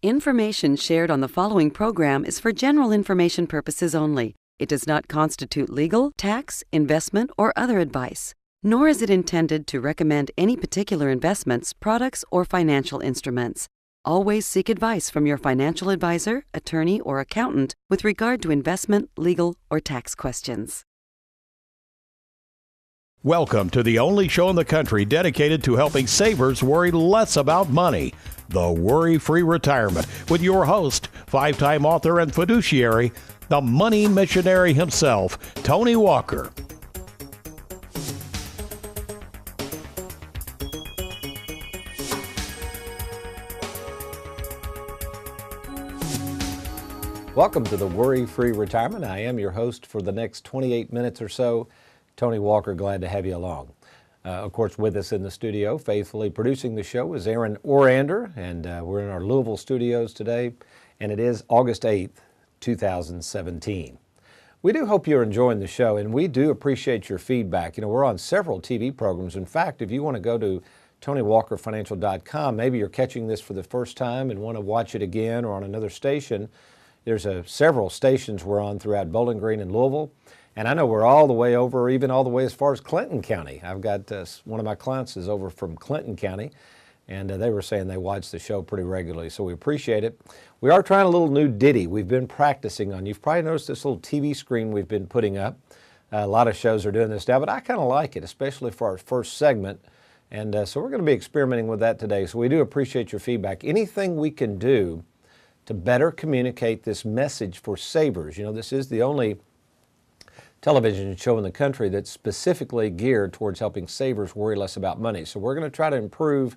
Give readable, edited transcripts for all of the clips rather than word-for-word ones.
Information shared on the following program is for general information purposes only. It does not constitute legal, tax, investment, or other advice, nor is it intended to recommend any particular investments, products, or financial instruments. Always seek advice from your financial advisor, attorney, or accountant with regard to investment, legal, or tax questions. Welcome to the only show in the country dedicated to helping savers worry less about money, the WorryFree Retirement, with your host, five-time author and fiduciary, the money missionary himself, Tony Walker. Welcome to the WorryFree Retirement. I am your host for the next 28 minutes or so, Tony Walker. Glad to have you along. Of course, with us in the studio, faithfully producing the show, is Aaron Orander, and we're in our Louisville studios today, and it is August 8th, 2017. We do hope you're enjoying the show, and we do appreciate your feedback. You know, we're on several TV programs. In fact, if you want to go to TonyWalkerFinancial.com, maybe you're catching this for the first time and want to watch it again or on another station. There's several stations we're on throughout Bowling Green and Louisville. And I know we're all the way over, even all the way as far as Clinton County. I've got one of my clients is over from Clinton County, and they were saying they watch the show pretty regularly, so we appreciate it. We are trying a little new ditty we've been practicing on. You've probably noticed this little TV screen we've been putting up. A lot of shows are doing this now, but I kind of like it, especially for our first segment. And so we're going to be experimenting with that today, so we do appreciate your feedback. Anything we can do to better communicate this message for savers. You know, this is the only television show in the country that's specifically geared towards helping savers worry less about money. So we're going to try to improve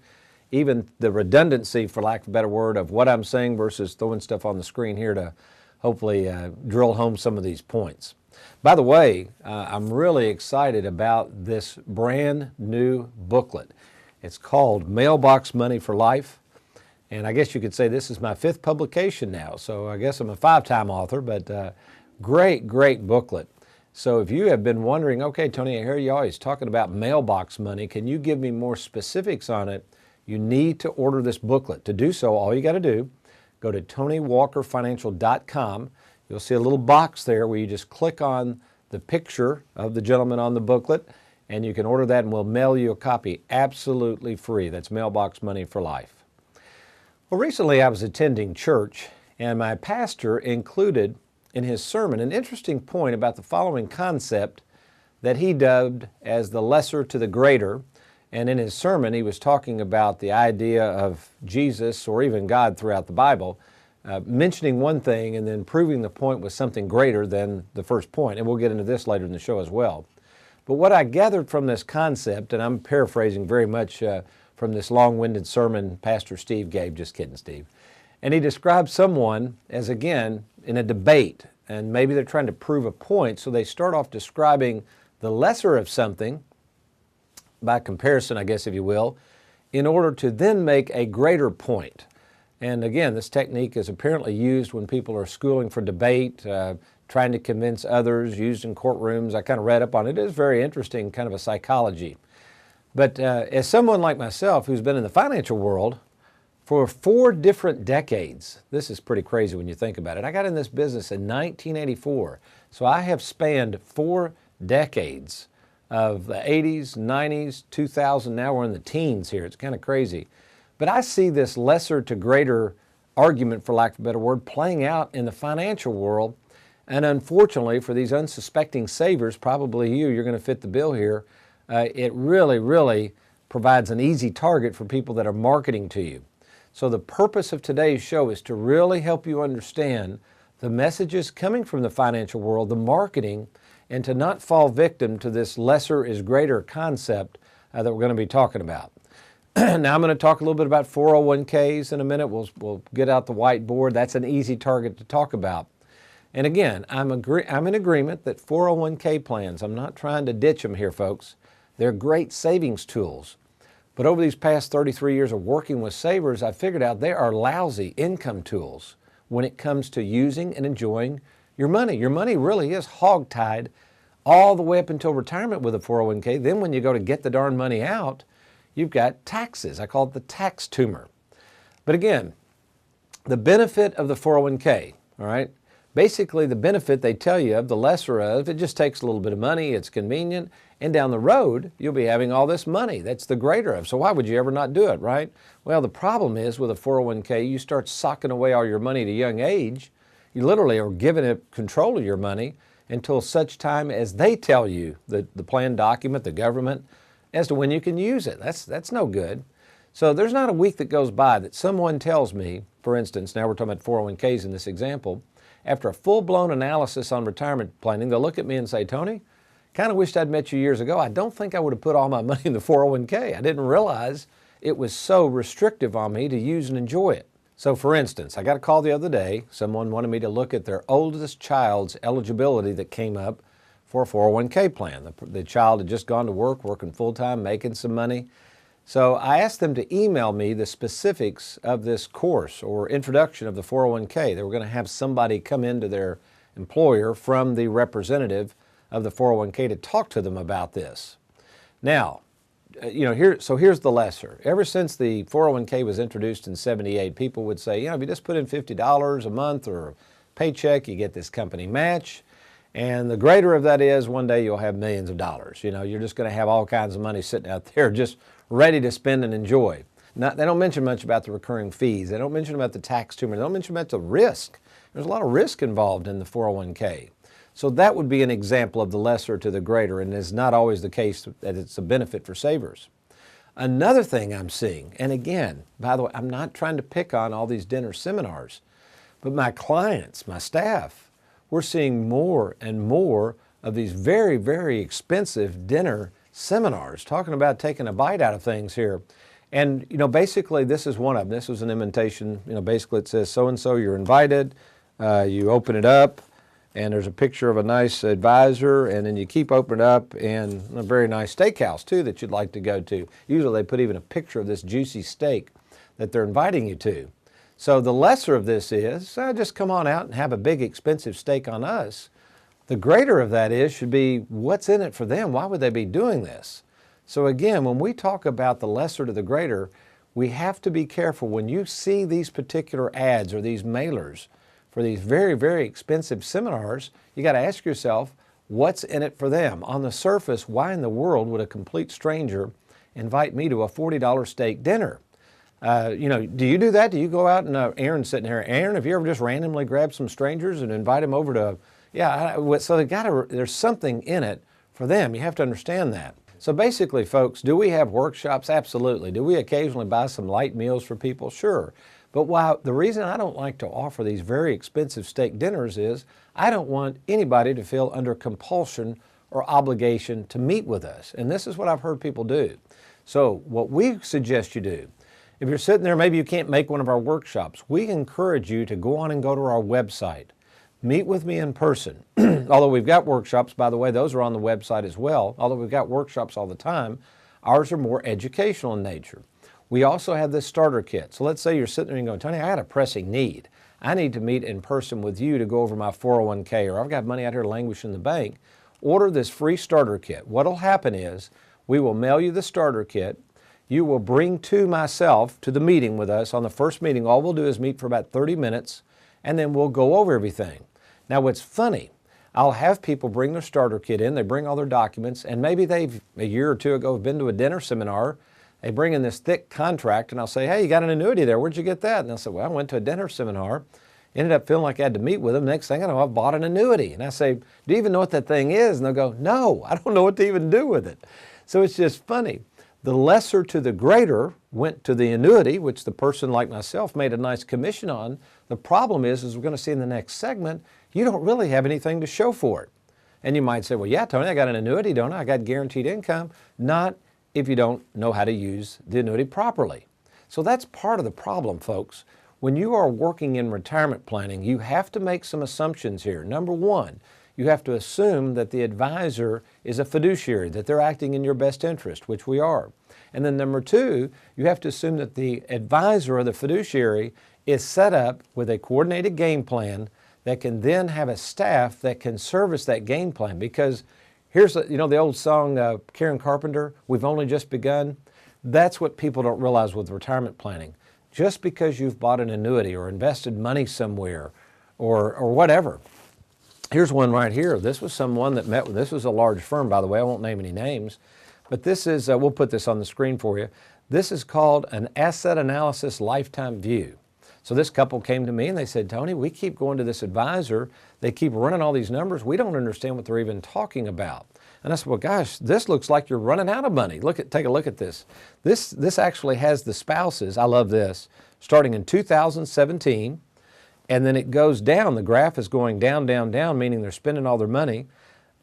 even the redundancy, for lack of a better word, of what I'm saying versus throwing stuff on the screen here to hopefully drill home some of these points. By the way, I'm really excited about this brand new booklet. It's called Mailbox Money for Life. And I guess you could say this is my fifth publication now, so I guess I'm a five-time author, but great booklet. So if you have been wondering, okay, Tony, I hear you always talking about mailbox money. Can you give me more specifics on it? You need to order this booklet. To do so, all you got to do, go to TonyWalkerFinancial.com. You'll see a little box there where you just click on the picture of the gentleman on the booklet, and you can order that, and we'll mail you a copy absolutely free. That's Mailbox Money for Life. Well, recently I was attending church, and my pastor included in his sermon an interesting point about the following concept that he dubbed as the lesser to the greater. And in his sermon, he was talking about the idea of Jesus or even God throughout the Bible, mentioning one thing and then proving the point was something greater than the first point. And we'll get into this later in the show as well. But what I gathered from this concept, and I'm paraphrasing very much from this long-winded sermon Pastor Steve gave, just kidding, Steve. And he described someone as, again, in a debate, and maybe they're trying to prove a point, so they start off describing the lesser of something, by comparison, I guess, if you will, in order to then make a greater point. And again, this technique is apparently used when people are schooling for debate, trying to convince others, used in courtrooms. I kind of read up on it. It is very interesting, kind of a psychology. But as someone like myself who's been in the financial world for 4 different decades, this is pretty crazy when you think about it. I got in this business in 1984, so I have spanned 4 decades of the 80s, 90s, 2000, now we're in the teens here. It's kind of crazy. But I see this lesser to greater argument, for lack of a better word, playing out in the financial world. And unfortunately, for these unsuspecting savers, probably you're going to fit the bill here, it really provides an easy target for people that are marketing to you. So the purpose of today's show is to really help you understand the messages coming from the financial world, the marketing, and to not fall victim to this lesser is greater concept that we're going to be talking about. Now I'm going to talk a little bit about 401ks in a minute. We'll get out the whiteboard. That's an easy target to talk about. And again, I'm in agreement that 401k plans, I'm not trying to ditch them here, folks. They're great savings tools. But over these past 33 years of working with savers, I figured out they are lousy income tools when it comes to using and enjoying your money. Your money really is hog-tied all the way up until retirement with a 401k. Then when you go to get the darn money out, you've got taxes. I call it the tax tumor. But again, The benefit of the 401k, all right? Basically, the benefit they tell you of, the lesser of, it just takes a little bit of money, it's convenient, and down the road, you'll be having all this money. That's the greater of. So why would you ever not do it, right? Well, the problem is with a 401k, you start socking away all your money at a young age. You literally are giving it control of your money until such time as they tell you, the plan document, the government, as to when you can use it. That's no good. So there's not a week that goes by that someone tells me, for instance, now we're talking about 401ks in this example, after a full-blown analysis on retirement planning, they'll look at me and say, Tony, kind of wished I'd met you years ago. I don't think I would have put all my money in the 401k. I didn't realize it was so restrictive on me to use and enjoy it. So for instance, I got a call the other day. Someone wanted me to look at their oldest child's eligibility that came up for a 401k plan. The child had just gone to work, working full-time, making some money. So I asked them to email me the specifics of this course or introduction of the 401k. They were going to have somebody come into their employer from the representative of the 401k to talk to them about this. Now, here's the lesser. Ever since the 401k was introduced in '78, people would say, if you just put in $50 a month or a paycheck, you get this company match. And the greater of that is one day you'll have millions of dollars. You're just going to have all kinds of money sitting out there just ready to spend and enjoy. They don't mention much about the recurring fees. They don't mention about the tax too much. They don't mention about the risk. There's a lot of risk involved in the 401k. So that would be an example of the lesser to the greater, and it's not always the case that it's a benefit for savers. Another thing I'm seeing, and again, by the way, I'm not trying to pick on all these dinner seminars, but my clients, my staff, we're seeing more and more of these very, very expensive dinner seminars, talking about taking a bite out of things here. And, basically this is one of them. This was an invitation. Basically it says, so-and-so, you're invited. You open it up, and there's a picture of a nice advisor, and then you keep opening it up, and a very nice steakhouse, too, that you'd like to go to. Usually they put even a picture of this juicy steak that they're inviting you to. So the lesser of this is, just come on out and have a big expensive steak on us. The greater of that should be, what's in it for them? Why would they be doing this? So again, when we talk about the lesser to the greater, we have to be careful. When you see these particular ads or these mailers for these very, very expensive seminars, you got to ask yourself, what's in it for them? On the surface, why in the world would a complete stranger invite me to a $40 steak dinner? Do you do that? Do you go out and Aaron's sitting here. Aaron, have you ever just randomly grabbed some strangers and invite them over to so there's something in it for them. You have to understand that. So basically, folks, do we have workshops? Absolutely. Do we occasionally buy some light meals for people? Sure. But the reason I don't like to offer these very expensive steak dinners is I don't want anybody to feel under compulsion or obligation to meet with us. And this is what I've heard people do. So what we suggest you do, if you're sitting there, maybe you can't make one of our workshops, we encourage you to go on and go to our website. Meet with me in person. Although we've got workshops, by the way, those are on the website as well. Although we've got workshops all the time, ours are more educational in nature. We also have this starter kit. So let's say you're sitting there and going, Tony, I had a pressing need. I need to meet in person with you to go over my 401k, or I've got money out here languishing in the bank. Order this free starter kit. What'll happen is we will mail you the starter kit. You will bring to myself to the meeting with us. On the first meeting, all we'll do is meet for about 30 minutes, and then we'll go over everything. Now, what's funny, I'll have people bring their starter kit in, they bring all their documents, and maybe they've, a year or two ago, been to a dinner seminar. They bring in this thick contract, and I'll say, hey, you got an annuity there. Where'd you get that? And they'll say, well, I went to a dinner seminar, ended up feeling like I had to meet with them. Next thing I know, I've bought an annuity. And I say, do you even know what that thing is? And they'll go, no, I don't know what to even do with it. So it's just funny. The lesser to the greater went to the annuity, which the person like myself made a nice commission on. The problem is, as we're going to see in the next segment, you don't really have anything to show for it. And you might say, well, yeah, Tony, I got an annuity, don't I? I got guaranteed income. Not if you don't know how to use the annuity properly. So that's part of the problem, folks. When you are working in retirement planning, you have to make some assumptions here. Number one, you have to assume that the advisor is a fiduciary, that they're acting in your best interest, which we are. And then number two, you have to assume that the advisor or the fiduciary is set up with a coordinated game plan that can then have a staff that can service that game plan. Because here's the old song, Karen Carpenter, we've only just begun. That's what people don't realize with retirement planning. just because you've bought an annuity or invested money somewhere or whatever. Here's one right here. This was someone that met with, this was a large firm, by the way. I won't name any names, but this is, we'll put this on the screen for you. This is called an asset analysis lifetime view. So this couple came to me and they said, Tony, we keep going to this advisor. They keep running all these numbers. We don't understand what they're even talking about. And I said, well, gosh, this looks like you're running out of money. Take a look at this. This actually has the spouses, I love this, starting in 2017, and then it goes down. The graph is going down, down, down, meaning they're spending all their money.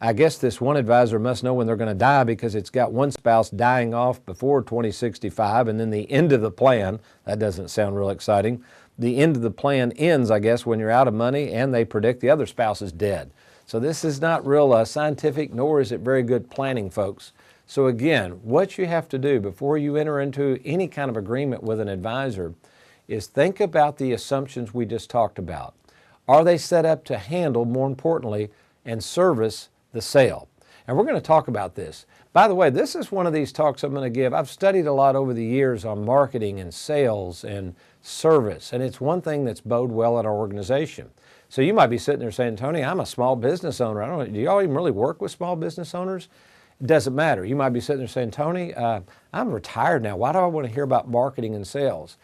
I guess this one advisor must know when they're going to die because it's got one spouse dying off before 2065 and then the end of the plan. That doesn't sound real exciting. The end of the plan ends, I guess, when you're out of money and they predict the other spouse is dead. So this is not real scientific, nor is it very good planning, folks. So again, what you have to do before you enter into any kind of agreement with an advisor is think about the assumptions we just talked about. Are they set up to handle, more importantly, and service the sale? And we're going to talk about this. By the way, this is one of these talks I'm going to give. I've studied a lot over the years on marketing and sales and service, and it's one thing that's bode well at our organization. So you might be sitting there saying, Tony, I'm a small business owner. I don't know, do y'all even really work with small business owners? It doesn't matter. You might be sitting there saying, Tony, I'm retired now. Why do I want to hear about marketing and sales?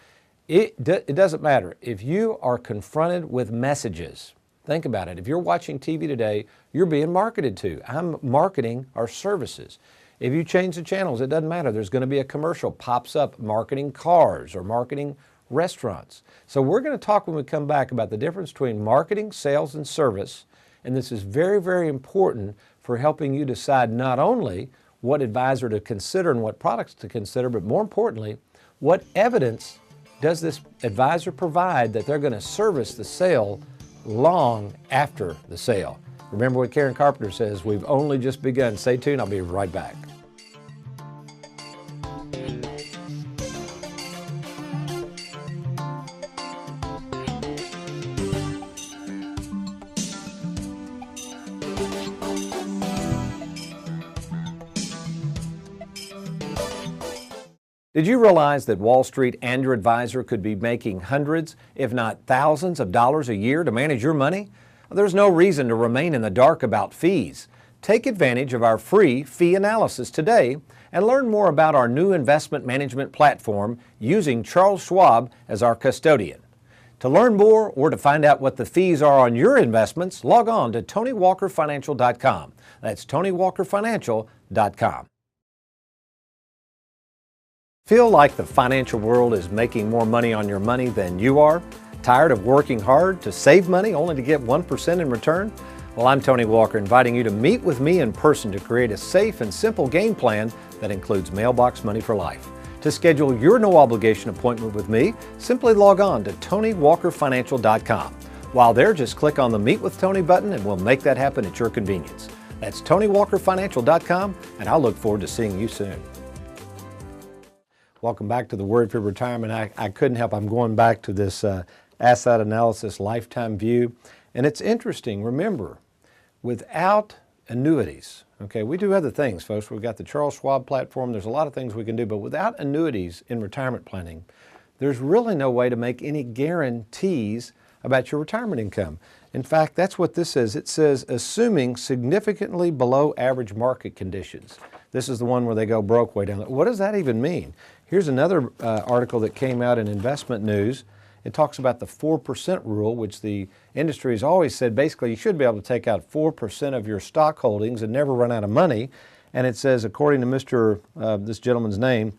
It doesn't matter. If you are confronted with messages, think about it. If you're watching TV today, you're being marketed to. I'm marketing our services. If you change the channels, it doesn't matter. There's going to be a commercial pops up marketing cars or marketing restaurants. So we're going to talk when we come back about the difference between marketing, sales, and service. And this is very, very important for helping you decide not only what advisor to consider and what products to consider, but more importantly, what evidence does this advisor provide that they're going to service the sale long after the sale. Remember what Karen Carpenter says, we've only just begun. Stay tuned, I'll be right back. Did you realize that Wall Street and your advisor could be making hundreds, if not thousands of dollars a year to manage your money? There's no reason to remain in the dark about fees. Take advantage of our free fee analysis today and learn more about our new investment management platform using Charles Schwab as our custodian. To learn more or to find out what the fees are on your investments, log on to TonyWalkerFinancial.com. That's TonyWalkerFinancial.com. Feel like the financial world is making more money on your money than you are? Tired of working hard to save money only to get 1% in return? Well, I'm Tony Walker, inviting you to meet with me in person to create a safe and simple game plan that includes mailbox money for life. To schedule your no-obligation appointment with me, simply log on to TonyWalkerFinancial.com. While there, just click on the Meet with Tony button and we'll make that happen at your convenience. That's TonyWalkerFinancial.com, and I'll look forward to seeing you soon. Welcome back to the WorryFree Retirement. I couldn't help, I'm going back to this asset analysis lifetime view. And it's interesting, remember, without annuities, okay, we do other things, folks. We've got the Charles Schwab platform. There's a lot of things we can do, but without annuities in retirement planning, there's really no way to make any guarantees about your retirement income. In fact, that's what this says. It says, assuming significantly below average market conditions. This is the one where they go broke way down. What does that even mean? Here's another article that came out in Investment News. It talks about the 4% rule, which the industry has always said basically you should be able to take out 4% of your stock holdings and never run out of money. And it says, according to this gentleman's name,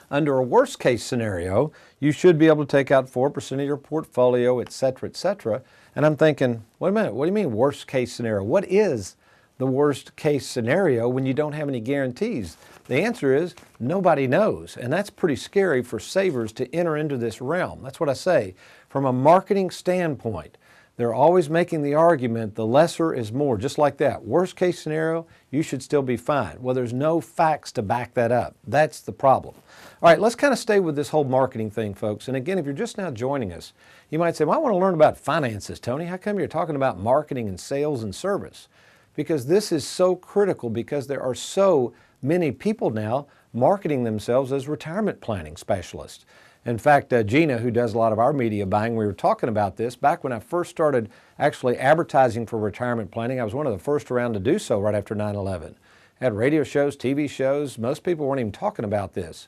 under a worst case scenario, you should be able to take out 4% of your portfolio, et cetera, et cetera. And I'm thinking, wait a minute, what do you mean worst case scenario? What is the worst case scenario when you don't have any guarantees? The answer is nobody knows, and that's pretty scary for savers to enter into this realm. That's what I say. From a marketing standpoint, they're always making the argument the lesser is more, just like that. Worst case scenario, you should still be fine. Well, there's no facts to back that up. That's the problem. All right, let's kind of stay with this whole marketing thing, folks. And again, if you're just now joining us, you might say, well, I want to learn about finances, Tony. How come you're talking about marketing and sales and service? Because this is so critical, because there are so many people now marketing themselves as retirement planning specialists. In fact, Gina, who does a lot of our media buying, we were talking about this back when I first started actually advertising for retirement planning. I was one of the first around to do so right after 9/11. Had radio shows, TV shows. Most people weren't even talking about this.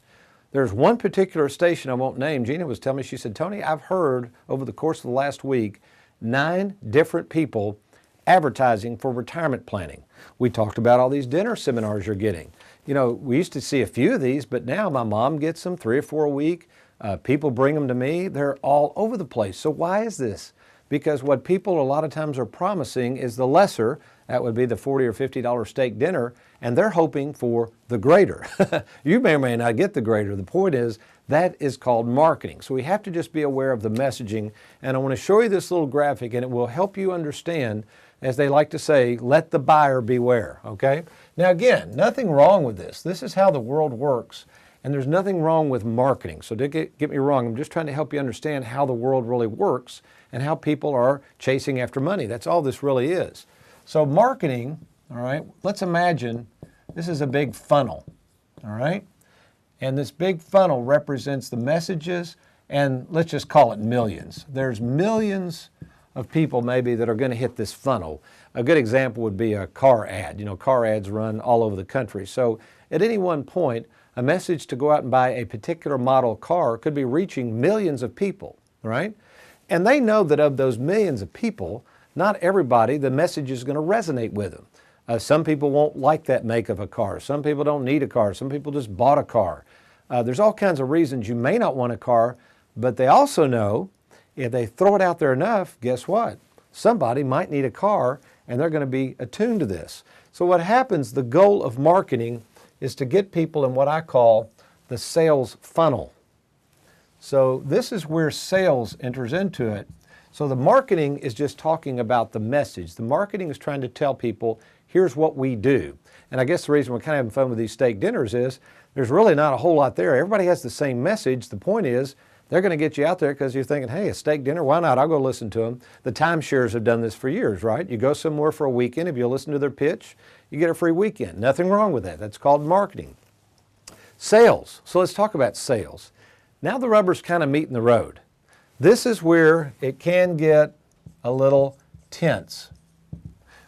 There's one particular station I won't name. Gina was telling me, she said, Tony, I've heard over the course of the last week 9 different people advertising for retirement planning. We talked about all these dinner seminars you're getting. You know, we used to see a few of these, but now my mom gets them 3 or 4 a week. People bring them to me. They're all over the place. So why is this? Because what people a lot of times are promising is the lesser, that would be the $40 or $50 steak dinner, and they're hoping for the greater. You may or may not get the greater. The point is that is called marketing. So we have to just be aware of the messaging, and I want to show you this little graphic, and it will help you understand, as they like to say, let the buyer beware, okay? Now again, nothing wrong with this. This is how the world works. And there's nothing wrong with marketing. So don't get me wrong, I'm just trying to help you understand how the world really works and how people are chasing after money. That's all this really is. So marketing, all right, let's imagine this is a big funnel, all right? And this big funnel represents the messages, and let's just call it millions. There's millions of people maybe that are going to hit this funnel. A good example would be a car ad. You know, car ads run all over the country. So at any one point, a message to go out and buy a particular model car could be reaching millions of people, right? And they know that of those millions of people, not everybody, the message is going to resonate with them. Some people won't like that make of a car. Some people don't need a car. Some people just bought a car. There's all kinds of reasons you may not want a car, but they also know if they throw it out there enough, guess what? Somebody might need a car, and they're going to be attuned to this. So what happens, the goal of marketing is to get people in what I call the sales funnel. So this is where sales enters into it. So the marketing is just talking about the message. The marketing is trying to tell people, here's what we do. And I guess the reason we're kind of having fun with these steak dinners is there's really not a whole lot there. Everybody has the same message. The point is they're going to get you out there because you're thinking, hey, a steak dinner, why not? I'll go listen to them. The timeshares have done this for years, right? You go somewhere for a weekend, if you listen to their pitch, you get a free weekend. Nothing wrong with that. That's called marketing. Sales. So let's talk about sales. Now the rubber's kind of meeting the road. This is where it can get a little tense.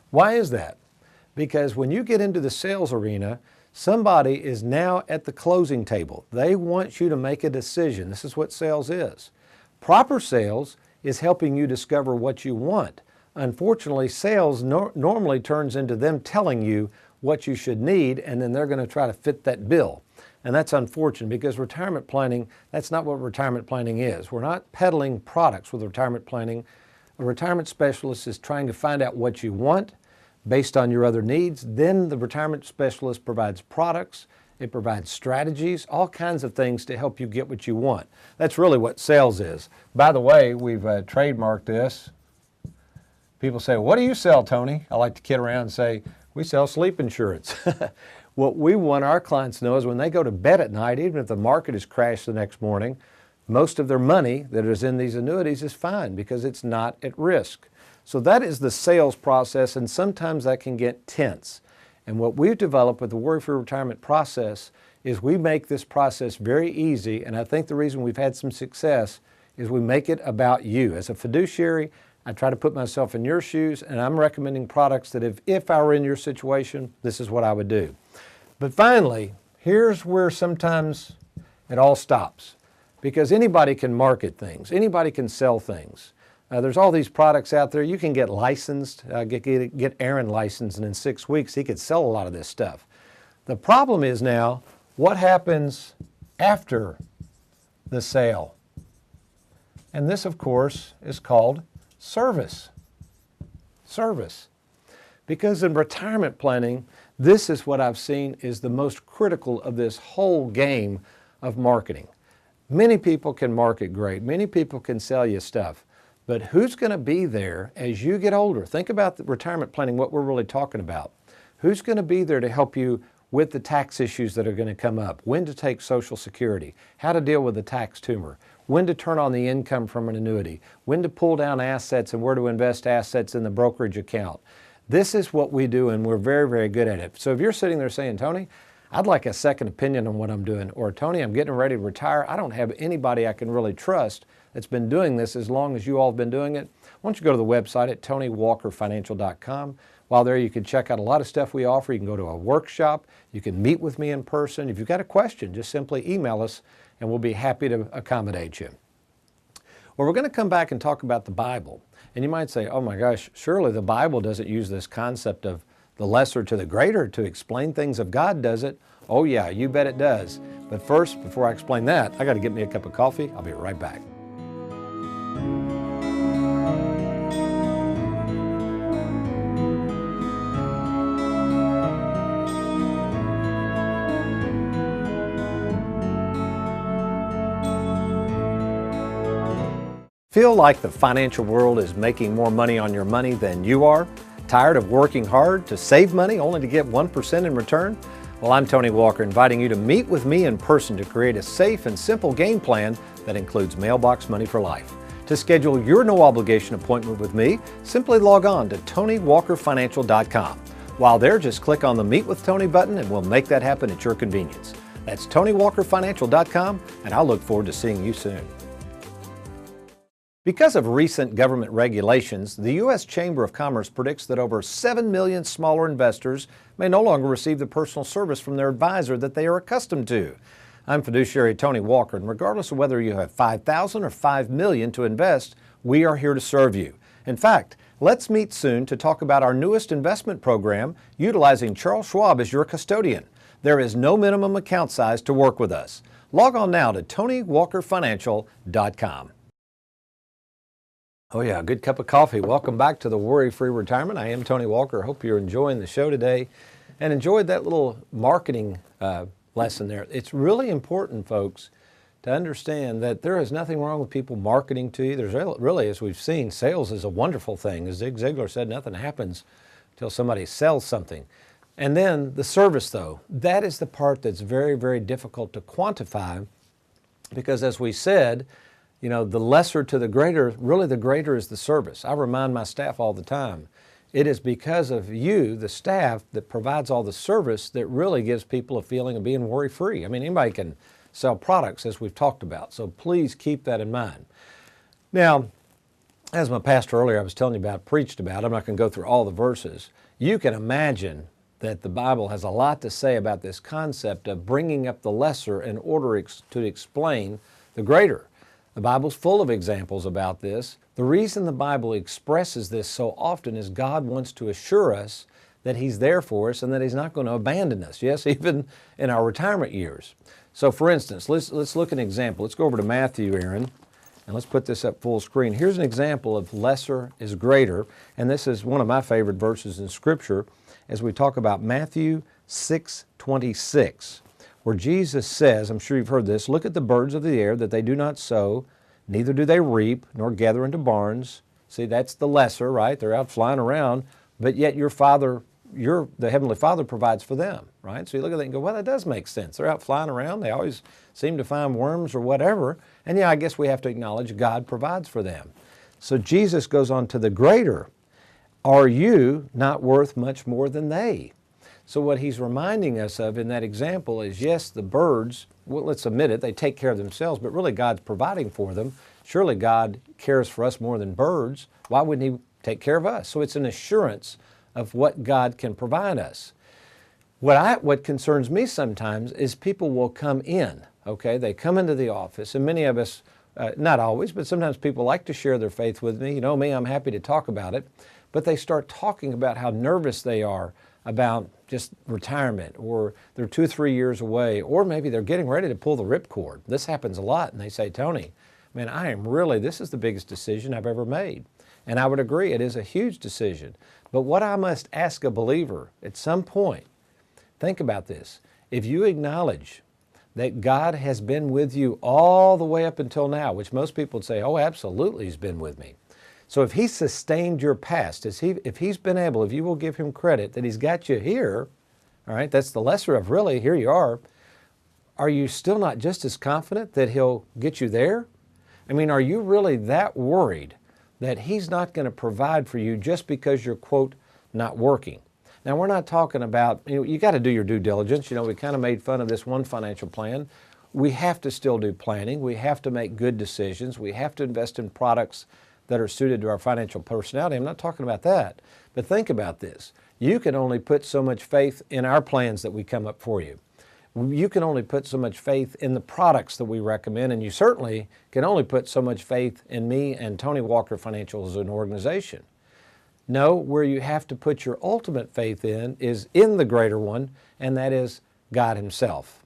Why is that? Because when you get into the sales arena, somebody is now at the closing table. They want you to make a decision. This is what sales is. Proper sales is helping you discover what you want. Unfortunately, sales normally turns into them telling you what you should need, and then they're going to try to fit that bill. And that's unfortunate because retirement planning, that's not what retirement planning is. We're not peddling products with retirement planning. A retirement specialist is trying to find out what you want based on your other needs. Then the retirement specialist provides products, it provides strategies, all kinds of things to help you get what you want. That's really what sales is. By the way, we've trademarked this. People say, what do you sell, Tony? I like to kid around and say, we sell sleep insurance. What we want our clients to know is when they go to bed at night, even if the market has crashed the next morning, most of their money that is in these annuities is fine because it's not at risk. So that is the sales process, and sometimes that can get tense. And what we've developed with the WorryFree Retirement process is we make this process very easy, and I think the reason we've had some success is we make it about you. As a fiduciary, I try to put myself in your shoes, and I'm recommending products that if I were in your situation, this is what I would do. But finally, here's where sometimes it all stops, because anybody can market things. Anybody can sell things. There's all these products out there. You can get licensed, get Aaron licensed, and in 6 weeks he could sell a lot of this stuff. The problem is now, what happens after the sale? And this, of course, is called service. Service. Because in retirement planning, this is what I've seen is the most critical of this whole game of marketing. Many people can market great. Many people can sell you stuff. But who's going to be there as you get older? Think about the retirement planning, what we're really talking about. Who's going to be there to help you with the tax issues that are going to come up? When to take Social Security, how to deal with the tax tumor, when to turn on the income from an annuity, when to pull down assets and where to invest assets in the brokerage account. This is what we do, and we're very, very good at it. So if you're sitting there saying, Tony, I'd like a second opinion on what I'm doing. Or, Tony, I'm getting ready to retire. I don't have anybody I can really trust that's been doing this as long as you all have been doing it. Why don't you go to the website at TonyWalkerFinancial.com. While there, you can check out a lot of stuff we offer. You can go to a workshop. You can meet with me in person. If you've got a question, just simply email us, and we'll be happy to accommodate you. Well, we're going to come back and talk about the Bible. And you might say, oh my gosh, surely the Bible doesn't use this concept of the lesser to the greater to explain things of God, does it? Oh yeah, you bet it does. But first, before I explain that, I got to get me a cup of coffee. I'll be right back. Feel like the financial world is making more money on your money than you are? Tired of working hard to save money only to get 1% in return? Well, I'm Tony Walker, inviting you to meet with me in person to create a safe and simple game plan that includes mailbox money for life. To schedule your no-obligation appointment with me, simply log on to TonyWalkerFinancial.com. While there, just click on the Meet with Tony button and we'll make that happen at your convenience. That's TonyWalkerFinancial.com, and I'll look forward to seeing you soon. Because of recent government regulations, the U.S. Chamber of Commerce predicts that over 7 million smaller investors may no longer receive the personal service from their advisor that they are accustomed to. I'm fiduciary Tony Walker, and regardless of whether you have $5,000 or $5 million to invest, we are here to serve you. In fact, let's meet soon to talk about our newest investment program utilizing Charles Schwab as your custodian. There is no minimum account size to work with us. Log on now to TonyWalkerFinancial.com. Oh yeah, a good cup of coffee. Welcome back to the Worry-Free Retirement. I am Tony Walker. Hope you're enjoying the show today and enjoyed that little marketing lesson there. It's really important, folks, to understand that there is nothing wrong with people marketing to you. There's really, as we've seen, sales is a wonderful thing. As Zig Ziglar said, nothing happens until somebody sells something. And then the service, though, that is the part that's very, very difficult to quantify because, as we said, you know, the lesser to the greater, really the greater is the service. I remind my staff all the time, it is because of you, the staff, that provides all the service that really gives people a feeling of being worry-free. I mean, anybody can sell products, as we've talked about, so please keep that in mind. Now, as my pastor earlier I was telling you about, preached about, I'm not going to go through all the verses, you can imagine that the Bible has a lot to say about this concept of bringing up the lesser in order to explain the greater. The Bible's full of examples about this. The reason the Bible expresses this so often is God wants to assure us that He's there for us and that He's not going to abandon us, yes, even in our retirement years. So for instance, let's look at an example. Let's go over to Matthew, Aaron, and let's put this up full screen. Here's an example of lesser is greater, and this is one of my favorite verses in Scripture as we talk about Matthew 6:26. Where Jesus says, I'm sure you've heard this, look at the birds of the air, that they do not sow, neither do they reap, nor gather into barns. See, that's the lesser, right? They're out flying around, but yet your Father, the Heavenly Father provides for them, right? So you look at that and go, well, that does make sense. They're out flying around. They always seem to find worms or whatever. And yeah, I guess we have to acknowledge God provides for them. So Jesus goes on to the greater. Are you not worth much more than they? So what he's reminding us of in that example is, yes, the birds, well, let's admit it, they take care of themselves, but really God's providing for them. Surely God cares for us more than birds. Why wouldn't He take care of us? So it's an assurance of what God can provide us. What concerns me sometimes is people will come in, okay? They come into the office, and many of us, not always, but sometimes people like to share their faith with me. You know me, I'm happy to talk about it. But they start talking about how nervous they are about just retirement, or they're 2 or 3 years away, or maybe they're getting ready to pull the ripcord. This happens a lot, and they say, Tony, man, this is the biggest decision I've ever made. And I would agree, it is a huge decision. But what I must ask a believer at some point, think about this, if you acknowledge that God has been with you all the way up until now, which most people would say, oh, absolutely, He's been with me. So if He sustained your past, if He's been able, if you will give Him credit that He's got you here, all right, that's the lesser of really, here you are you still not just as confident that He'll get you there? I mean, are you really that worried that He's not going to provide for you just because you're, quote, not working? Now, we're not talking about, you got to do your due diligence. We kind of made fun of this one financial plan. We have to still do planning. We have to make good decisions. We have to invest in products that are suited to our financial personality. I'm not talking about that. But think about this. You can only put so much faith in our plans that we come up for you. You can only put so much faith in the products that we recommend, and you certainly can only put so much faith in me and Tony Walker Financial as an organization. No, where you have to put your ultimate faith in is in the greater one, and that is God Himself.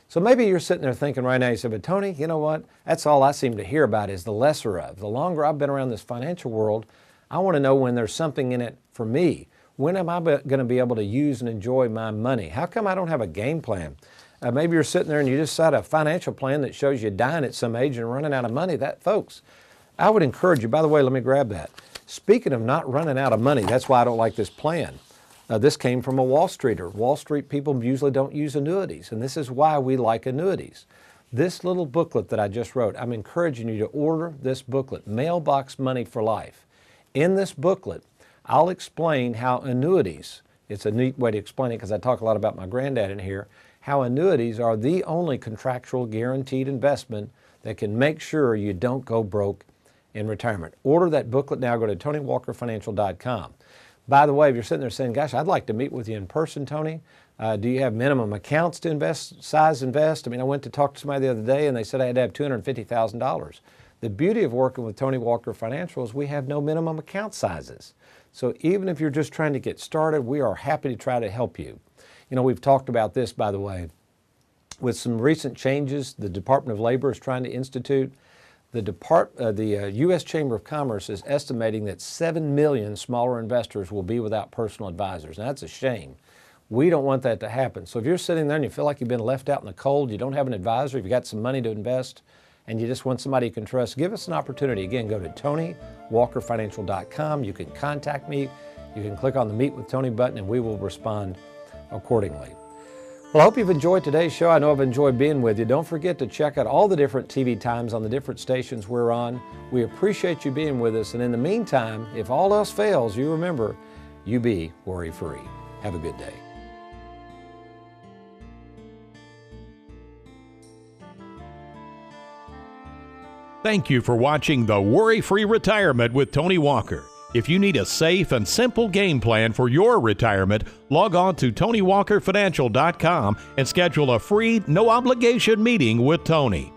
So maybe you're sitting there thinking right now, you say, but Tony, you know what? That's all I seem to hear about is the lesser of. The longer I've been around this financial world, I want to know when there's something in it for me. When am I going to be able to use and enjoy my money? How come I don't have a game plan? Maybe you're sitting there and you just set a financial plan that shows you dying at some age and running out of money. Folks, I would encourage you, by the way, let me grab that. Speaking of not running out of money, that's why I don't like this plan. This came from a Wall Streeter. Wall Street people usually don't use annuities, and this is why we like annuities. This little booklet that I just wrote, I'm encouraging you to order this booklet, Mailbox Money for Life. In this booklet, I'll explain how annuities, it's a neat way to explain it because I talk a lot about my granddad in here, how annuities are the only contractual guaranteed investment that can make sure you don't go broke in retirement. Order that booklet now. Go to TonyWalkerFinancial.com. By the way, if you're sitting there saying, gosh, I'd like to meet with you in person, Tony, do you have minimum accounts to invest? I went to talk to somebody the other day and they said I had to have $250,000. The beauty of working with Tony Walker Financial is we have no minimum account sizes. So even if you're just trying to get started, we are happy to try to help you. We've talked about this, by the way. With some recent changes the Department of Labor is trying to institute, the U.S. Chamber of Commerce is estimating that 7 million smaller investors will be without personal advisors. Now, that's a shame. We don't want that to happen. So if you're sitting there and you feel like you've been left out in the cold, you don't have an advisor, you've got some money to invest, and you just want somebody you can trust, give us an opportunity. Again, go to TonyWalkerFinancial.com. You can contact me. You can click on the Meet with Tony button, and we will respond accordingly. Well, I hope you've enjoyed today's show. I know I've enjoyed being with you. Don't forget to check out all the different TV times on the different stations we're on. We appreciate you being with us. And in the meantime, if all else fails, you remember, you be worry-free. Have a good day. Thank you for watching the Worry-Free Retirement with Tony Walker. If you need a safe and simple game plan for your retirement, log on to TonyWalkerFinancial.com and schedule a free, no-obligation meeting with Tony.